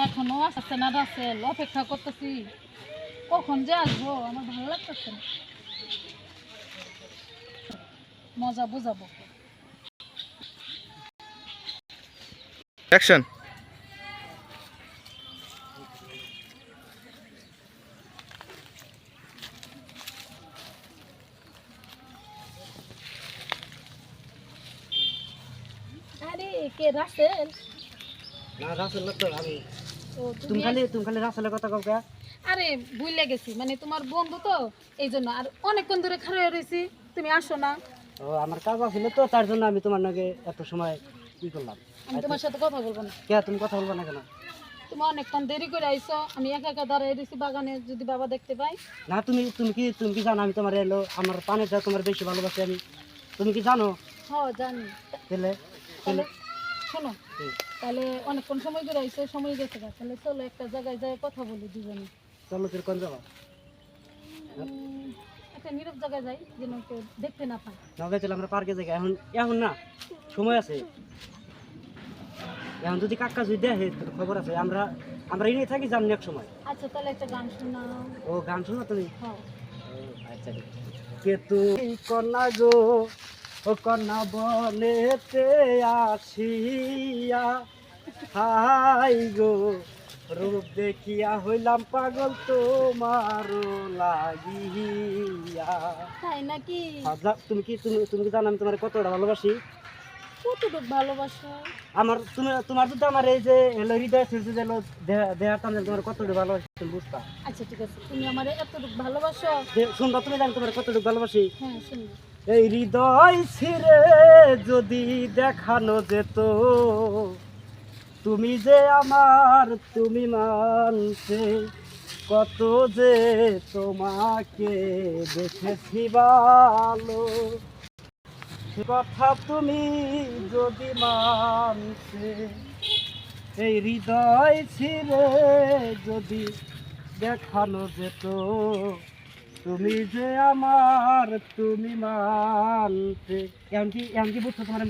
এখনো আসছে না রাসেল, অপেক্ষা করতেছি কখন যে আসবো, আমার ভালো লাগতেছে না। মজা বুঝাবো। অ্যাকশন। আরে কে রাসেল? না রাসেল না তো আমি। ও তুমি খালি রাসেলের কথা কও কে? আরে ভুলে গেছি, মানে তোমার বন্ধু তো, এই জন্য। আর অনেকক্ষণ ধরে খাড়া রয়েছি, তুমি আসো না। ও আমার কাজ ছিল তো, তার জন্য আমি তোমার নাকি এত সময় কি করলাম। আমি তোমার সাথে কথা বলবো না। কে তুমি কথা বলবো না কেন? তুমি অনেকক্ষণ দেরি করে আইছো, আমি একা একা দাঁড়াই রয়েছি বাগানে, যদি বাবা দেখতে পাই। না তুমি কি জানো আমি তোমার এলো আমার পানিটা তোমার বেশি ভালোবাসি আমি, তুমি কি জানো? হ্যাঁ জানি। তাহলে তাহলে শোনো, তাহলে অনেকক্ষণ সময় করে আইছো, সময় গেছে গা, তাহলে চলো একটা জায়গায় যাই কথা বলি দুজনে। চলো তুই কোন যাবা? একটা নীরব জায়গায় যাই, যেন কেউ দেখতে না পায়। না চলো আমরা পার্কে যাই এখন। এখন না, সময় আছে। এখন যদি কাকা যদি দেখে তোর খবর আছে, আমরা আমরা এনে থাকি জানি এক সময়। আচ্ছা তাহলে একটা গান শোনাও। ও গান শোনো তুমি? হ্যাঁ। আচ্ছা কে তুই কন্যা গো, ও কন্যা বনেতে আসিয়া, হাই গো রূপ দেখিয়া হইলাম পাগল তোমার লাগিয়া। তাই নাকি? তুমি কি জানো আমি তোমার কতটা ভালোবাসি? কতটুকু ভালোবাসা? আমার তোমার যদি আমার এই যে হলো হৃদয় ছিঁড়ছে গেল দেহার টান, তোমার কতটুকু ভালোবাসি তুমি বুঝতা। আচ্ছা ঠিক আছে, তুমি আমার এতটুকু ভালোবাসো? শুনবা তুমি জানো তোমার কতটুকু ভালোবাসি? হ্যাঁ শুনবো। এই হৃদয় ছিঁড়ে যদি দেখানো যেত, তুমি যে আমার তুমি মানতে, কত যে তোমাকে দেখেছি ভালো, সে কথা তুমি যদি মানতে। এই হৃদয় ছিঁড়ে যদি দেখানো যেত, তুমি যে আমার তুমি মানতে। এমনকি বুঝছো তোমার